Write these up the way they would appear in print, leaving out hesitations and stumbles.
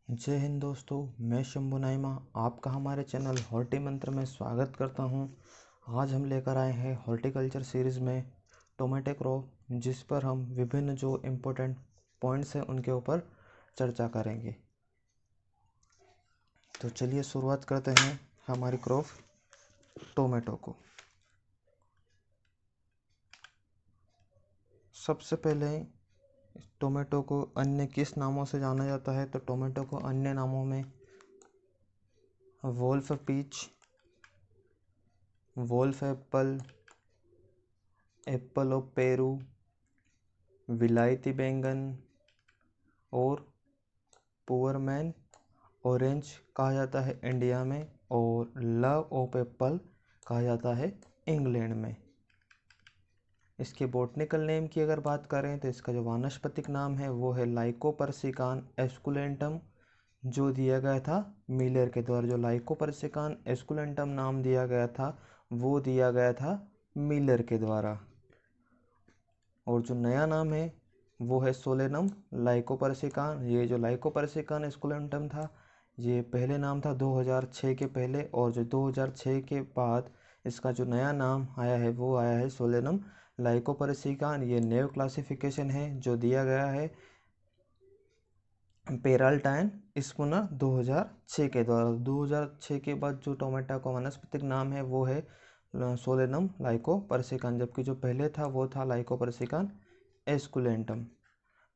जय हिंद दोस्तों, मैं शंभू नाइमा आपका हमारे चैनल हॉर्टी मंत्र में स्वागत करता हूं। आज हम लेकर आए हैं हॉर्टिकल्चर सीरीज़ में टोमेटो क्रॉप, जिस पर हम विभिन्न जो इम्पोर्टेंट पॉइंट्स हैं उनके ऊपर चर्चा करेंगे। तो चलिए शुरुआत करते हैं हमारी क्रॉप टोमेटो को। सबसे पहले टोमेटो को अन्य किस नामों से जाना जाता है? तो टोमेटो को अन्य नामों में wolf peach, wolf apple, apple of Peru, विलायती बैंगन और पुअरमैन ऑरेंज कहा जाता है इंडिया में, और लव ऑफ एप्पल कहा जाता है इंग्लैंड में। इसके बॉटनिकल नेम की अगर बात करें तो इसका जो वानस्पतिक नाम है वो है लाइकोपर्सिकान एस्कुलेंटम, जो दिया गया था मिलर के द्वारा। जो लाइकोपर्सिकान एस्कुलेंटम नाम दिया गया था वो दिया गया था मिलर के द्वारा। और जो नया नाम है वो है सोलेनम लाइकोपर्सिकान। ये जो लाइकोपर्सिकान एस्कुलेंटम था ये पहले नाम था 2006 के पहले, और जो 2006 के बाद इसका जो नया नाम आया है वो आया है सोलेनम लाइकोपर्सिकान। ये न्यू क्लासिफिकेशन है जो दिया गया है पेराल्टाइन स्पूनर 2006 के द्वारा। 2006 के बाद जो टोमेटो का वानस्पतिक नाम है वो है सोलेनम लाइकोपर्सिकान, जबकि जो पहले था वो था लाइकोपर्सिकान एस्कुलेंटम।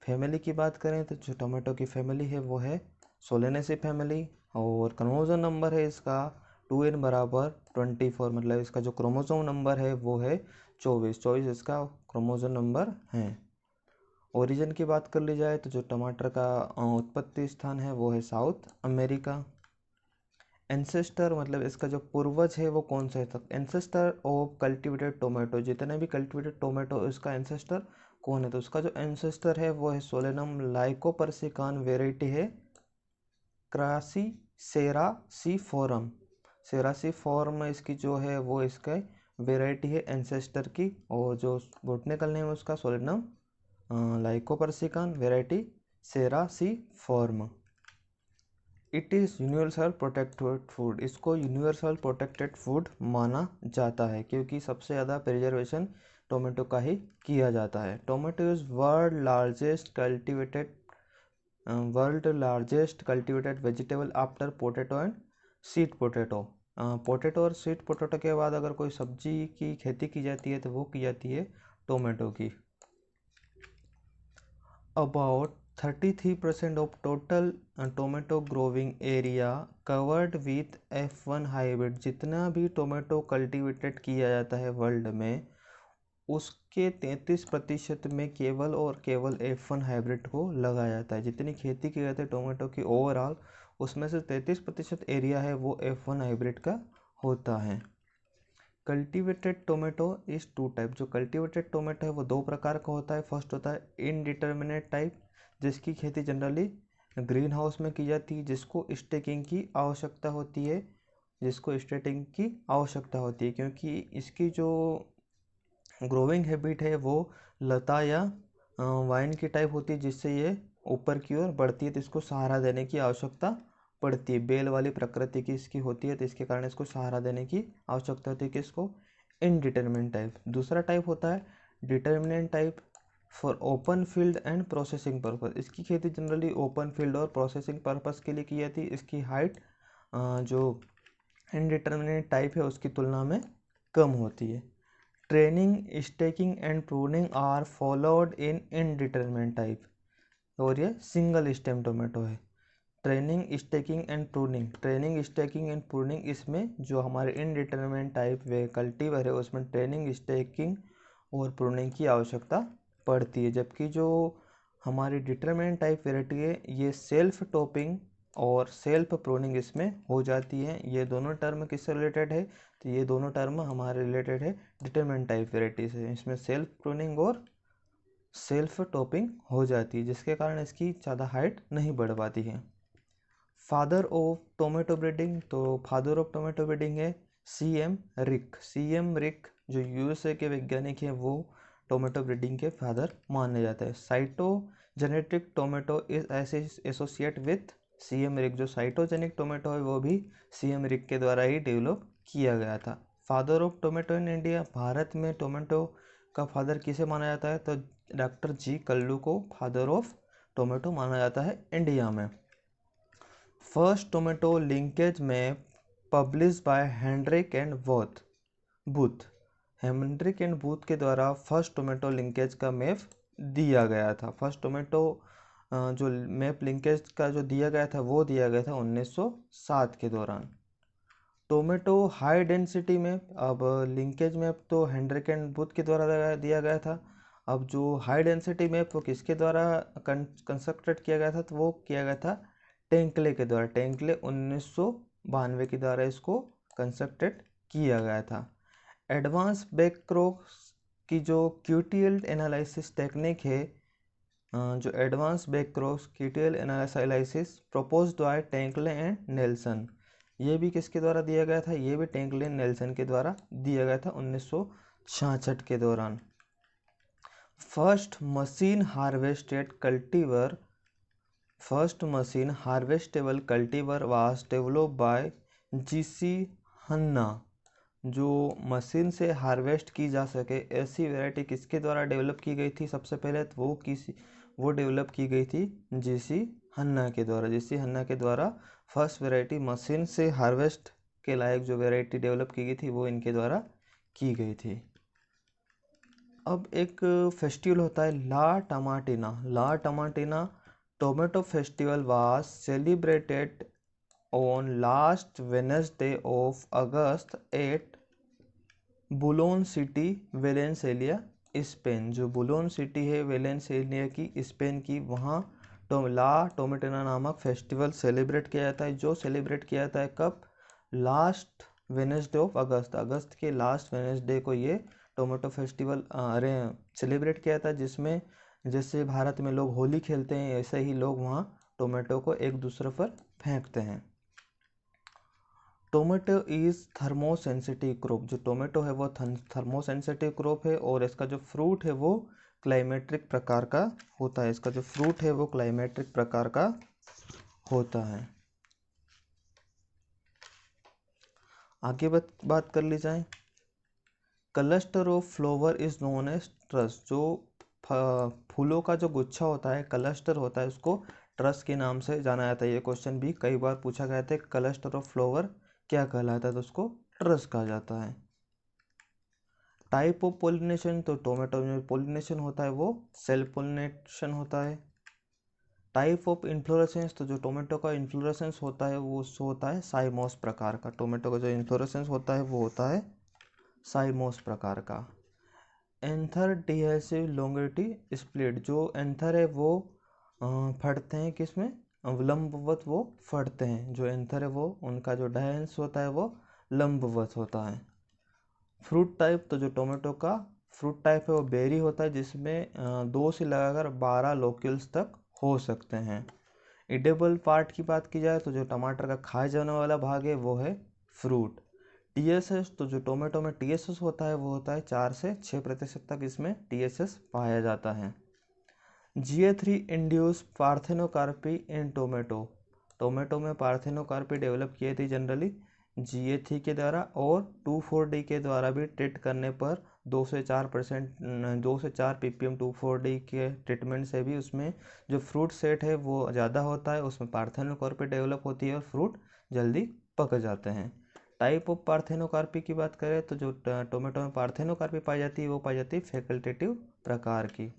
फैमिली की बात करें तो जो टोमेटो की फैमिली है वो है सोलेनेसी फैमिली, और क्रोमोसोम नंबर है इसका 2n बराबर 24। मतलब इसका जो क्रोमोसोम नंबर है वो है 24 इसका क्रोमोसोम नंबर है। ओरिजिन की बात कर ली जाए तो जो टमाटर का उत्पत्ति स्थान है वो है साउथ अमेरिका। एंसेस्टर मतलब इसका जो पूर्वज है वो कौन सा है? तक एंसेस्टर ऑफ कल्टिवेटेड टोमेटो, जितने भी कल्टिवेटेड टोमेटो इसका एंसेस्टर कौन है? तो उसका जो एंसेस्टर है वो है सोलेनम लाइकोपर्सिकान, वेराइटी है क्रासी सेरासीफोरम। सेरासीफोरम इसकी जो है वो इसका वेराइटी है एंसेस्टर की, और जो बॉटनिकल नेम है उसका solanum lycopersicon, variety cerasiforme. It is universal protected food. इसको यूनिवर्सल प्रोटेक्टेड फूड माना जाता है क्योंकि सबसे ज़्यादा प्रिजर्वेशन टोमेटो का ही किया जाता है। Tomato is world largest cultivated vegetable after potato and sweet potato. Potato और स्वीट पोटैटो के बाद अगर कोई सब्जी की खेती की जाती है तो वो की जाती है टोमेटो की। About 33% of total tomato growing area covered with F1 hybrid. जितना भी टोमेटो कल्टीवेटेड किया जाता है वर्ल्ड में उसके 33% में केवल और केवल F1 हाइब्रिड को लगाया जाता है। जितनी खेती की जाती है टोमेटो की ओवरऑल, उसमें से 33% एरिया है वो F1 हाइब्रिड का होता है। Cultivated tomato is two type. जो कल्टीवेटेड टोमेटो है वो दो प्रकार का होता है। फर्स्ट होता है इनडिटर्मिनेट टाइप, जिसकी खेती जनरली ग्रीन हाउस में की जाती है, जिसको स्टेकिंग की आवश्यकता होती है। क्योंकि इसकी जो ग्रोविंग हैबिट है वो लता या वाइन की टाइप होती है, जिससे ये ऊपर की ओर बढ़ती है, तो इसको सहारा देने की आवश्यकता पड़ती है। बेल वाली प्रकृति की इसकी होती है, तो इसके कारण इसको सहारा देने की आवश्यकता होती है। किसको? Indeterminate type. दूसरा टाइप होता है determinant type for open field and processing purpose. इसकी खेती जनरली ओपन फील्ड और प्रोसेसिंग पर्पस के लिए की जाती है। इसकी हाइट जो इनडिटर्मिनेंट टाइप है उसकी तुलना में कम होती है। Training, staking and pruning are followed in indeterminate type, और ये सिंगल स्टेम टोमेटो है। ट्रेनिंग, स्टेकिंग एंड प्रूनिंग, इसमें जो हमारे इनडिटर्मिनेंट टाइप वे कल्टीवर है उसमें ट्रेनिंग, स्टेकिंग और प्रूनिंग की आवश्यकता पड़ती है। जबकि जो हमारी डिटर्मिनेंट टाइप वेराइटी है ये सेल्फ टॉपिंग और सेल्फ प्रूनिंग इसमें हो जाती है। ये दोनों टर्म किससे रिलेटेड है? तो ये दोनों टर्म हमारे रिलेटेड है डिटर्मिनेंट टाइप वेराइटी से। इसमें सेल्फ प्रूनिंग और सेल्फ टॉपिंग हो जाती है, जिसके कारण इसकी ज़्यादा हाइट नहीं बढ़ पाती है। फादर ऑफ टोमेटो ब्रीडिंग, तो फादर ऑफ टोमेटो ब्रीडिंग है CM रिक, जो USA के वैज्ञानिक हैं वो टोमेटो ब्रीडिंग के फादर माने जाते हैं। Cytogenetic tomato is associate with CM Rick जो साइटोजेनिक टोमेटो है वो भी सीएम रिक के द्वारा ही डेवलप किया गया था। Father of tomato in India, Bharat में टोमेटो का फादर किसे माना जाता है? तो डॉक्टर जी कल्लू को फादर ऑफ टोमेटो माना जाता है इंडिया में। First tomato linkage map publish by Henrich and Booth, Henrich and Booth के द्वारा फर्स्ट टोमेटो लिंकेज का मैप दिया गया था। फर्स्ट टोमेटो जो मैप लिंकेज का जो दिया गया था वो दिया गया था 1907 के दौरान। टोमेटो हाई डेंसिटी मैप, अब लिंकेज मैप तो हेनरिक एंड बूथ के द्वारा दिया गया था। अब जो हाई डेंसिटी मैप वो किसके द्वारा कंस्ट्रक्टेड किया गया था? तो वो किया गया था टेंकले के द्वारा। टेंकले 1992 के द्वारा इसको कंस्ट्रक्टेड किया गया था। एडवांस बैकक्रॉस की जो क्यूटीएल एनालिसिस टेक्निक है, जो advance backcross QTL analysis proposed by Tanksley and Nelson, ये भी किसके द्वारा दिया गया था? ये भी टेंकले एंड नेल्सन के द्वारा दिया गया था 1966 के दौरान। First machine harvestable cultivar was developed by GC Hanna. जो मशीन से हार्वेस्ट की जा सके ऐसी वैरायटी किसके द्वारा डेवलप की गई थी? सबसे पहले तो वो डेवलप की गई थी जीसी हन्ना के द्वारा। जीसी हन्ना के द्वारा फर्स्ट वैरायटी मशीन से हार्वेस्ट के लायक जो वैरायटी डेवलप की गई थी वो इनके द्वारा की गई थी। अब एक फेस्टिवल होता है La Tomatina tomato festival was celebrated on last Wednesday of August at बुलोन सिटी, वेलेंसिया, स्पेन। जो बुलोन सिटी है वेलेंसिया की, स्पेन की, वहाँ ला टोमेटिना नामक फेस्टिवल सेलिब्रेट किया जाता है। जो सेलिब्रेट किया जाता है कब? लास्ट वेडनेसडे ऑफ अगस्त के लास्ट वेडनेसडे को ये टोमेटो फेस्टिवल सेलिब्रेट किया जाता है, जिसमें जैसे भारत में लोग होली खेलते हैं ऐसे ही लोग वहाँ टोमेटो को एक दूसरे पर फेंकते हैं। टोमेटो इज थर्मोसेंसिटिव क्रॉप, जो टोमेटो है वो थर्मोसेंसिटिव क्रॉप है और इसका जो फ्रूट है वो क्लाइमेट्रिक प्रकार का होता है। इसका जो फ्रूट है वो क्लाइमेट्रिक प्रकार का होता है। आगे बात कर ली जाए। Cluster of flower is known as truss, जो फूलों का जो गुच्छा होता है क्लस्टर होता है उसको ट्रस के नाम से जाना जाता है। ये क्वेश्चन भी कई बार पूछा गया था, क्लस्टर ऑफ फ्लावर क्या कहलाता है? तो उसको ट्रस कहा जाता है। टाइप ऑफ पोलिनेशन, तो टोमेटो में पोलिनेशन होता है वो सेल्फ पोलिनेशन होता है। टाइप ऑफ इन्फ्लोरेसेंस, तो जो टोमेटो का इन्फ्लोरेसेंस होता है वो होता है साइमोस प्रकार का। टोमेटो का जो इन्फ्लोरेसेंस होता है वो होता है साइमोस प्रकार का। एंथर डिहेसिव लोंगिटी स्प्लिट, जो एंथर है वो फटते हैं किसमें? लंबवत वो फटते हैं। जो एंथर है वो उनका जो डायंस होता है वो लंबवत होता है। फ्रूट टाइप, तो जो टोमेटो का फ्रूट टाइप है वो बेरी होता है, जिसमें 2 से लगाकर 12 लोक्यूल्स तक हो सकते हैं। इडेबल पार्ट की बात की जाए तो जो टमाटर का खाए जाने वाला भाग है वो है फ्रूट। टीएसएस, तो जो टोमेटो में टीएसएस होता है वो होता है 4 से 6% तक इसमें टीएसएस पाया जाता है। GA3 इंड्यूस पार्थेनोकार्पी इन टोमेटो, टोमेटो में पार्थेनोकार्पी डेवलप किए थी जनरली GA3 के द्वारा, और 2,4-D के द्वारा भी ट्रीट करने पर 2 से 4 ppm 2,4-D के ट्रीटमेंट से भी उसमें जो फ्रूट सेट है वो ज़्यादा होता है, उसमें पार्थेनोकार्पी डेवलप होती है और फ्रूट जल्दी पक जाते हैं। टाइप ऑफ पार्थेनोकार्पी की बात करें तो जो टोमेटो में पार्थेनोकार्पी पाई जाती है वो पाई जाती है फैकल्टेटिव प्रकार की।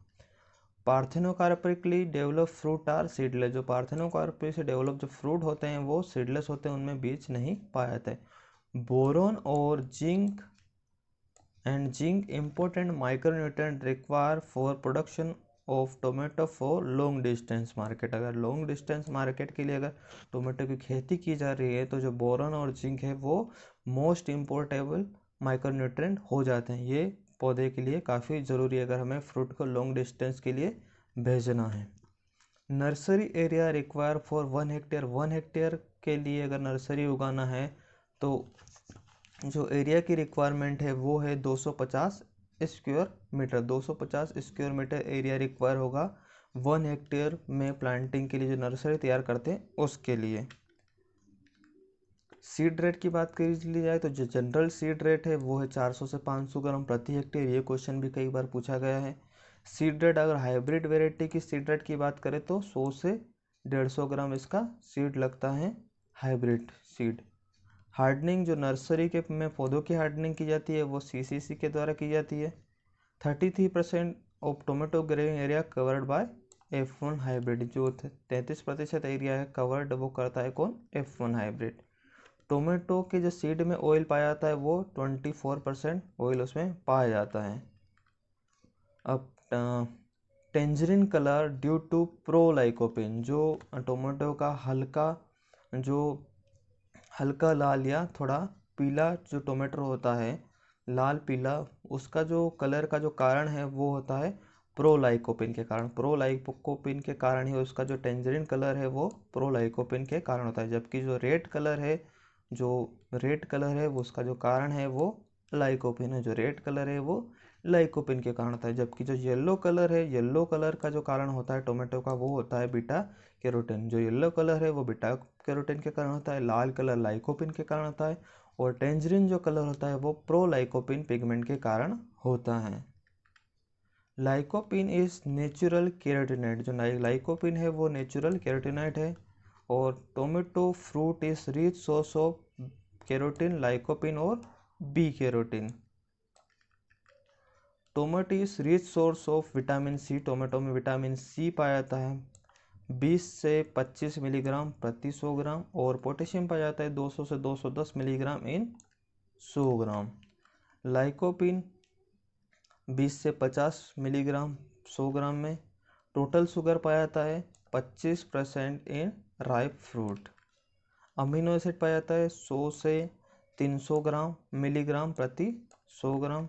पार्थेनोकार्पिकली डेवलप फ्रूट आर सीडलेस, जो पार्थेनोकार्पी से डेवलप जो फ्रूट होते हैं वो सीडलेस होते हैं, उनमें बीज नहीं पाया जाता है। बोरोन और zinc important micronutrient require for production of tomato for long distance market. अगर लॉन्ग डिस्टेंस मार्केट के लिए अगर टोमेटो की खेती की जा रही है तो जो बोरोन और जिंक है वो मोस्ट इम्पोर्टेबल माइक्रोन्यूट्रिएंट हो जाते हैं। ये पौधे के लिए काफ़ी ज़रूरी है अगर हमें फ्रूट को लॉन्ग डिस्टेंस के लिए भेजना है। Nursery area require for 1 hectare, 1 hectare के लिए अगर नर्सरी उगाना है तो जो एरिया की रिक्वायरमेंट है वो है 250 square metre. 250 square metre area require होगा 1 हेक्टेयर में प्लांटिंग के लिए जो नर्सरी तैयार करते हैं उसके लिए। सीड रेट की बात कर ली जाए तो जो जनरल सीड रेट है वो है 400 से 500 ग्राम प्रति हेक्टेयर। ये क्वेश्चन भी कई बार पूछा गया है। सीड रेट अगर हाइब्रिड वेराइटी की सीड रेट की बात करें तो 100 से 150 ग्राम इसका सीड लगता है हाइब्रिड सीड। हार्डनिंग जो नर्सरी के में पौधों की हार्डनिंग की जाती है वो CCC के द्वारा की जाती है। 33% of tomato growing area covered by F1 hybrid. जो 33% एरिया है कवर्ड वो करता है कौन? F1 hybrid. टोमेटो के जो सीड में ऑयल पाया जाता है वो 24% ऑयल उसमें पाया जाता है। अब टेंजरिन कलर ड्यू टू प्रोलाइकोपिन, जो टोमेटो का हल्का लाल या थोड़ा पीला जो टोमेटो होता है, लाल पीला, उसका जो कलर का जो कारण है वो होता है प्रोलाइकोपिन के कारण। प्रोलाइकोपिन के कारण ही उसका जो टेंजरिन कलर है वो प्रोलाइकोपिन के कारण होता है। जबकि जो रेड कलर है वो उसका जो कारण है वो लाइकोपिन है। जो रेड कलर है वो लाइकोपिन के कारण होता है। जबकि जो येलो कलर का जो कारण होता है टोमेटो का वो होता है बीटा कैरोटीन। जो येलो कलर है वो बीटा कैरोटीन के कारण होता है, लाल कलर लाइकोपिन के कारण होता है, और टेंजरिन जो कलर होता है वो प्रोलाइकोपिन पिगमेंट के कारण होता है। Lycopene is natural carotenoid. जो लाइकोपिन है वो नेचुरल केराटिनॉइड है। और tomato fruit is rich source of carotene, lycopene और B carotene. Tomato is rich source of vitamin C. Tomato में विटामिन सी पाया जाता है 20 से 25 मिलीग्राम प्रति 100 ग्राम, और पोटेशियम पाया जाता है 200 से 210 मिलीग्राम इन 100 ग्राम। लाइकोपिन 20 से 50 मिलीग्राम 100 ग्राम में। टोटल शुगर पाया जाता है 25% इन राइप फ्रूट। अमीनो एसिड पाया जाता है 100 से 300 ग्राम मिलीग्राम प्रति 100 gram.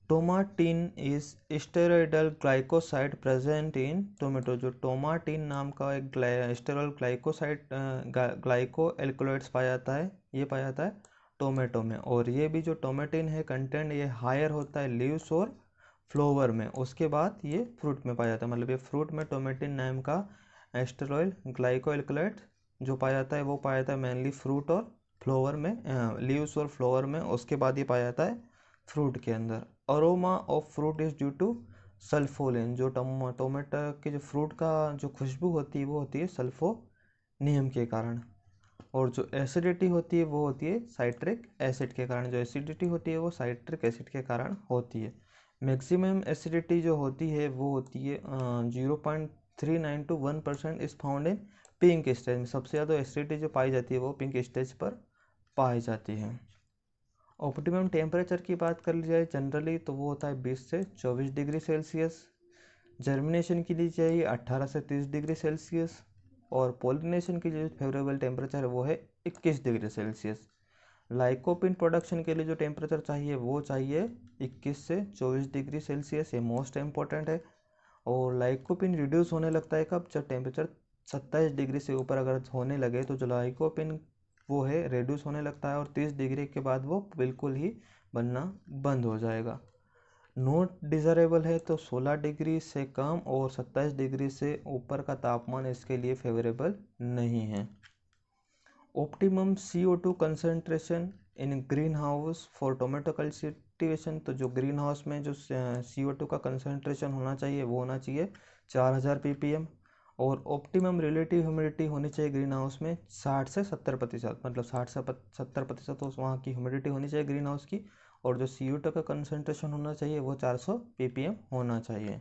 Tomatine is steroidal glycoside present in tomato. जो टोमाटिन नाम का एक स्टेरॉयड ग्लाइकोसाइड ग्लाइको एल्कोलाइड्स पाया जाता है, ये पाया जाता है टोमेटो में। और ये भी जो टोमेटिन है कंटेंट ये हायर होता है लीव्स और फ्लोवर में, उसके बाद ये फ्रूट में पाया जाता है। मतलब ये फ्रूट में टोमेटिन नाम का स्टेरॉयड ग्लाइको एल्कोलाइड जो पाया जाता है वो पाया जाता है मेनली फ्रूट और फ्लोवर में, लीव्स और फ्लोवर में, उसके बाद ये पाया जाता है फ्रूट के अंदर। Aroma of fruit is due to sulpholine. जो टोमेटो के जो फ्रूट का जो खुशबू होती है वो होती है सल्फोनियम के कारण। और जो एसिडिटी होती है वो होती है साइट्रिक एसिड के कारण। जो एसिडिटी होती है वो साइट्रिक एसिड के कारण होती है। मैक्सिमम एसिडिटी जो होती है वो होती है 0.39 to 1% is found in pink stage में। सबसे ज़्यादा एसिडिटी जो पाई जाती है वो पिंक स्टेज पर पाई जाती है। ऑप्टिमम टेम्परेचर की बात कर ली जाए जनरली तो वो होता है 20 से 24 डिग्री सेल्सियस। जर्मिनेशन के लिए चाहिए 18 से 30 डिग्री सेल्सियस, और पॉलिनेशन के लिए फेवरेबल टेम्परेचर है वो है 21 डिग्री सेल्सियस। लाइकोपिन प्रोडक्शन के लिए जो टेम्परेचर चाहिए वो चाहिए 21 से 24 डिग्री सेल्सियस, ये मोस्ट इम्पॉर्टेंट है। और लाइकोपिन रिड्यूस होने लगता है कब? जब टेम्परेचर 27 डिग्री से ऊपर अगर होने लगे तो जो लाइकोपिन वो है रिड्यूस होने लगता है, और 30 डिग्री के बाद वो बिल्कुल ही बनना बंद हो जाएगा। नॉट डिज़ायरेबल है तो 16 डिग्री से कम और 27 डिग्री से ऊपर का तापमान इसके लिए फेवरेबल नहीं है। Optimum CO2 concentration in green house for tomato cultivation. तो जो ग्रीन हाउस में जो CO2 का कंसंट्रेशन होना चाहिए वो होना चाहिए 4000 ppm। और ऑप्टिमम रिलेटिव ह्यूमिडिटी होनी चाहिए ग्रीन हाउस में 60 से 70%। मतलब 60 से 70% तो वहाँ की ह्यूमिडिटी होनी चाहिए ग्रीन हाउस की। और जो CO2 का कंसंट्रेशन होना चाहिए वो 400 ppm होना चाहिए।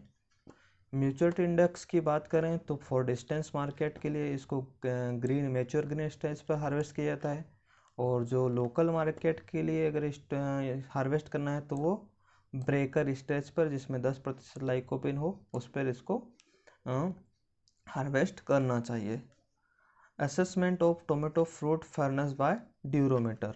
म्यूचुअलिटी इंडेक्स की बात करें तो फॉर डिस्टेंस मार्केट के लिए इसको मैच्योर ग्रीन स्टेज पर हार्वेस्ट किया जाता है। और जो लोकल मार्केट के लिए अगर हार्वेस्ट करना है तो वो ब्रेकर स्टेज पर जिसमें 10% लाइकोपिन हो उस पर इसको हार्वेस्ट करना चाहिए। Assessment of tomato fruit firmness by durometer.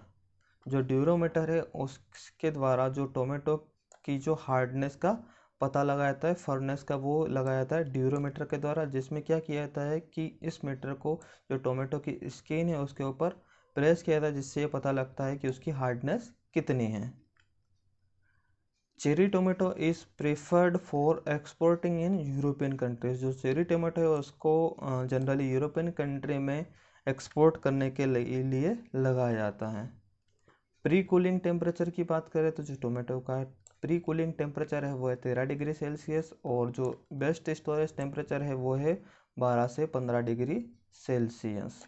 जो ड्यूरोमीटर है उसके द्वारा जो टोमेटो की जो हार्डनेस का पता लगाया जाता है, फर्नेस का वो लगाया जाता है ड्यूरोमीटर के द्वारा, जिसमें क्या किया जाता है कि इस मीटर को जो टोमेटो की स्किन है उसके ऊपर प्रेस किया जाता है, जिससे ये पता लगता है कि उसकी हार्डनेस कितनी है। Cherry tomato is preferred for exporting in European countries. जो चेरी टोमेटो है उसको जनरली यूरोपियन कंट्री में एक्सपोर्ट करने के लिए लगाया जाता है। प्री कूलिंग टेम्परेचर की बात करें तो जो टोमेटो का प्री कूलिंग टेम्परेचर है वो है 13 डिग्री सेल्सियस, और जो बेस्ट स्टोरेज टेम्परेचर है वो है 12 से 15 degree Celsius.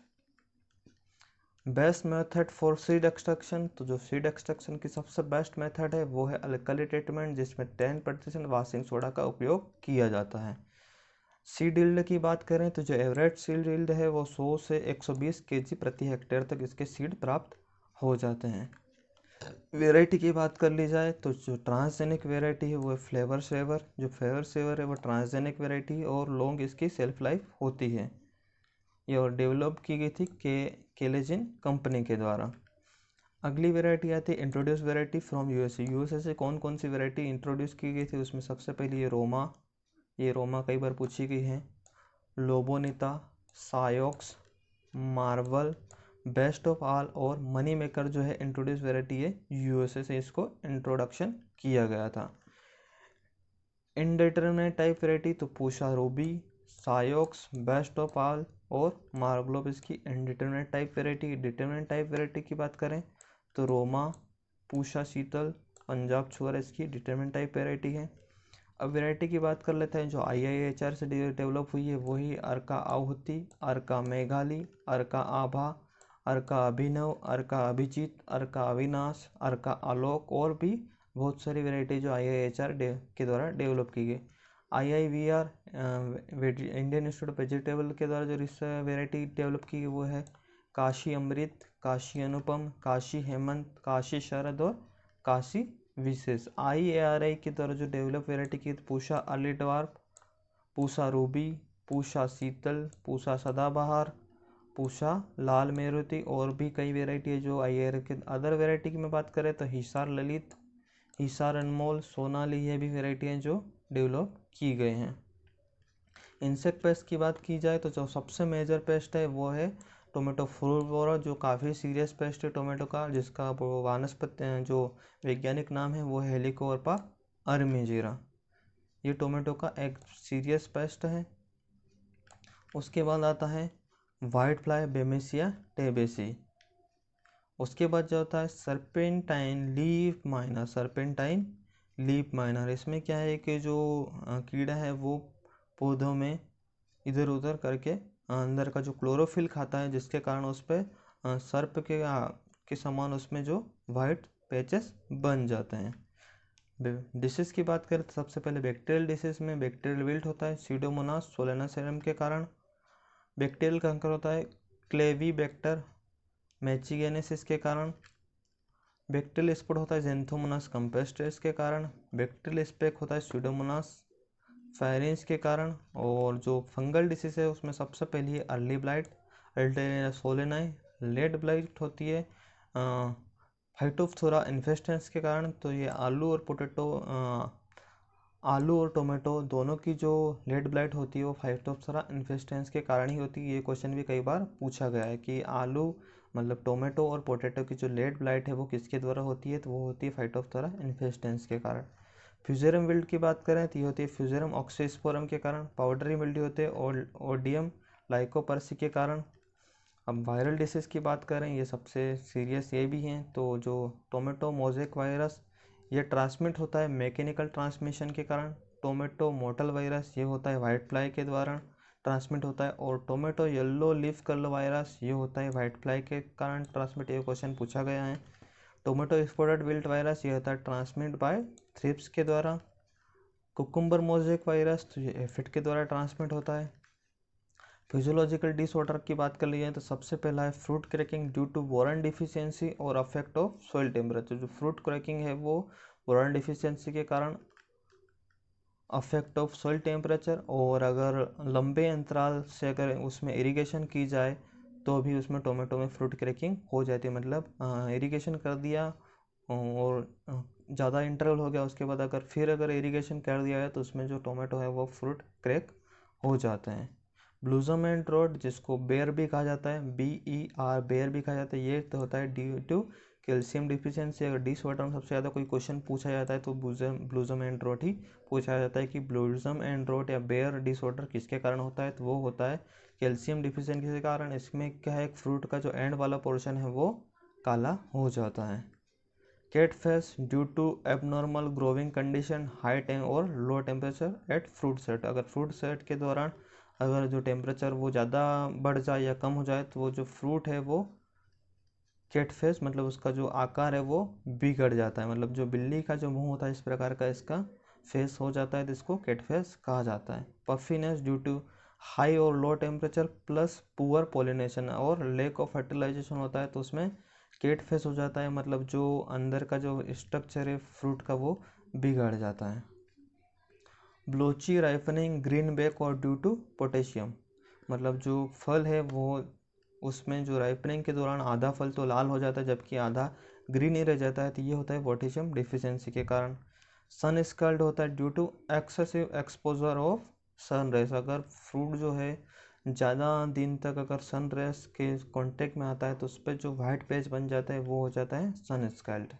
Best method for seed extraction, तो जो सीड एक्सट्रैक्शन की सबसे बेस्ट मेथड है वो है अल्कली ट्रीटमेंट, जिसमें 10% वाशिंग सोडा का उपयोग किया जाता है। सीड यील्ड की बात करें तो जो एवरेज सीड यील्ड है वो 100 से 120 केजी प्रति हेक्टेयर तक इसके सीड प्राप्त हो जाते हैं। वेराइटी की बात कर ली जाए तो जो ट्रांसजेनिक वेराइटी है वो है फ्लेवर सेवर। जो फ्लेवर सेवर है वो ट्रांसजेनिक वेराइटी है और लॉन्ग इसकी सेल्फ लाइफ होती है। ये और डेवलप की गई थी केलेजिन कंपनी के द्वारा। अगली वेराइटी आती है introduce variety from USA. USA से कौन कौन सी वेराइटी इंट्रोड्यूस की गई थी, उसमें सबसे पहले ये रोमा कई बार पूछी गई है, लोबोनिता, सायोक्स, मार्वल, बेस्ट ऑफ ऑल और मनी मेकर जो है इंट्रोड्यूस वेराइटी है यूएसए से इसको इंट्रोडक्शन किया गया था। इंडिटरमिनेट टाइप वेराइटी तो पूषा रूबी, सायोक्स, बेस्ट ऑफ ऑल और मार्गलोब इसकी indeterminate type variety. Determinate type variety की बात करें तो रोमा, पूषा शीतल, पंजाब छुआरा इसकी डिटरमिनेट टाइप वेराइटी है। अब वेराइटी की बात कर लेते हैं जो IIHR से डेवलप हुई है वही अर्का आहुति, अर्का मेघाली, अर्का आभा, अर्का अभिनव, अर्का अभिजीत, अर्का अविनाश, अर्का आलोक और भी बहुत सारी वेराइटी जो IIHR के द्वारा डेवलप की गई। IIVR Indian institute of vegetable के द्वारा जो वेराइटी डेवलप की गई वो है काशी अमृत, काशी अनुपम, काशी हेमंत, काशी शरद और काशी विशेष। IARI के द्वारा जो डेवलप वेराइटी की पूषा अर्ली ड्वार्फ, पूषा रूबी, पूषा शीतल, पूषा सदाबहार, पूषा लाल मेरुति और भी कई वेराइटी है जो IARI के। अदर वेराइटी की मैं बात करें तो हिसार ललित, हिसार अनमोल, सोनाली, ये भी वेराइटी हैं जो डेवलप की गए हैं। इंसेक्ट पेस्ट की बात की जाए तो जो सबसे मेजर पेस्ट है वो है टोमेटो फ्रूट बोरर, जो काफ़ी सीरियस पेस्ट है टोमेटो का, जिसका वानस्पति जो वैज्ञानिक नाम है वो है हेलिकोवर्पा अर्मिजीरा। ये टोमेटो का एक सीरियस पेस्ट है। उसके बाद आता है वाइट फ्लाई बेमेसिया टेबेसी। उसके बाद जो होता है serpentine leaf miner, serpentine leaf miner. इसमें क्या है कि जो कीड़ा है वो पौधों में इधर उधर करके अंदर का जो क्लोरोफिल खाता है, जिसके कारण उस पर सर्प के समान उसमें जो वाइट पैचेस बन जाते हैं। डिसीज की बात करें तो सबसे पहले बैक्टीरियल डिसीज में बैक्टीरियल विल्ट होता है सीडोमोनास सोलेनासेरम के कारण। बैक्टीरियल कैंकर होता है क्लेवीबैक्टर मैचिगेनेसिस के कारण। बैक्टीरियल स्पॉट होता है जेंथोमोनास कंपेस्ट्रेस के कारण। बैक्टीरियल स्पेक होता है सीडोमोनास फायरेंस के कारण। और जो फंगल डिसीज है उसमें सबसे पहली है early blight अल्टेरिया solani, late blight होती है फाइटोप्थोरा इन्फेस्टेंस के कारण। तो ये आलू और टोमेटो दोनों की जो लेट ब्लाइट होती है वो फाइटोप्थोरा इन्फेस्टेंस के कारण ही होती है। ये क्वेश्चन भी कई बार पूछा गया है कि आलू मतलब टोमेटो और पोटैटो की जो लेट ब्लाइट है वो किसके द्वारा होती है, तो वो होती है फाइटोप्थोरा इन्फेस्टेंस के कारण। फ्यूजेरम विल्ट की बात करें तो ये होती है फ्यूजेरम ऑक्सीस्पोरम के कारण। पाउडरी मिल्ड्यू होते हैं ओडियम लाइकोपर्सी के कारण। अब वायरल डिसीज़ की बात करें, ये सबसे सीरियस ये भी हैं। तो जो टोमेटो मोज़ेक वायरस ये ट्रांसमिट होता है मैकेनिकल ट्रांसमिशन के कारण। टोमेटो मोटल वायरस ये होता है वाइट फ्लाई के द्वारा ट्रांसमिट होता है। और tomato yellow leaf curl virus ये होता है वाइट फ्लाई के कारण ट्रांसमिट। ये क्वेश्चन पूछा गया है। टोमेटो स्पॉटेड विल्ट वायरस ये होता है ट्रांसमिट बाय थ्रिप्स के द्वारा। कुकुम्बर मोज़ेक वायरस तो ये एफिड के द्वारा ट्रांसमिट होता है। फिजियोलॉजिकल डिसऑर्डर की बात कर ली जाए तो सबसे पहला है fruit cracking due to boron deficiency और अफेक्ट ऑफ सॉइल टेम्परेचर। जो फ्रूट क्रैकिंग है वो बोरॉन डिफिशियंसी के कारण, अफेक्ट ऑफ सॉइल टेम्परेचर, और अगर लंबे अंतराल से अगर उसमें इरिगेशन की जाए तो भी उसमें टोमेटो में फ्रूट क्रैकिंग हो जाती है। मतलब इरिगेशन कर दिया और ज़्यादा इंटरवल हो गया, उसके बाद अगर इरिगेशन कर दिया है तो उसमें जो टोमेटो है वो फ्रूट क्रैक हो जाते हैं। ब्लूजम एंड रोड जिसको बेयर भी कहा जाता है, BER बेयर भी कहा जाता है, ये तो होता है ड्यू टू कैल्शियम डिफिशियंसी अगर डिसऑर्डर में सबसे ज़्यादा कोई क्वेश्चन पूछा जाता है तो ब्लूजम एंड रॉट ही पूछा जाता है कि ब्लूजम एंड रॉट या बेयर डिसऑर्डर किसके कारण होता है, तो वो होता है कैल्शियम डिफिशियंसी के कारण। इसमें क्या है, एक फ्रूट का जो एंड वाला पोर्शन है वो काला हो जाता है। Cat face due to abnormal growing condition, high और low temperature at fruit set. अगर फ्रूट सेट के दौरान अगर जो टेम्परेचर वो ज़्यादा बढ़ जाए या कम हो जाए तो वो जो फ्रूट है वो कैट फेस मतलब उसका जो आकार है वो बिगड़ जाता है। मतलब जो बिल्ली का जो मुंह होता है इस प्रकार का इसका फेस हो जाता है, तो इसको कैट फेस कहा जाता है। पफिनेस ड्यू टू हाई और low temperature plus poor pollination और लेक ऑफ फर्टिलाइजेशन होता है, तो उसमें कैट फेस हो जाता है। मतलब जो अंदर का जो स्ट्रक्चर है फ्रूट का वो बिगड़ जाता है। ब्लोची राइपनिंग ग्रीन बैक और ड्यू टू पोटेशियम, मतलब जो फल है वो उसमें जो राइपनिंग के दौरान आधा फल तो लाल हो जाता है जबकि आधा ग्रीन ही रह जाता है, तो ये होता है पोटेशियम डिफिशियंसी के कारण। सन स्कल्ड होता है due to excessive exposure of sun rays. अगर फ्रूट जो है ज़्यादा दिन तक अगर सन रेस के कांटेक्ट में आता है तो उस पर जो वाइट पेज बन जाता है वो हो जाता है सन स्कल्ड।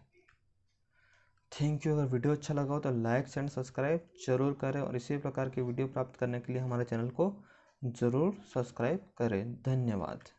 Thank you. अगर वीडियो अच्छा लगा हो तो लाइक एंड सब्सक्राइब जरूर करें और इसी प्रकार की वीडियो प्राप्त करने के लिए हमारे चैनल को ज़रूर सब्सक्राइब करें। धन्यवाद।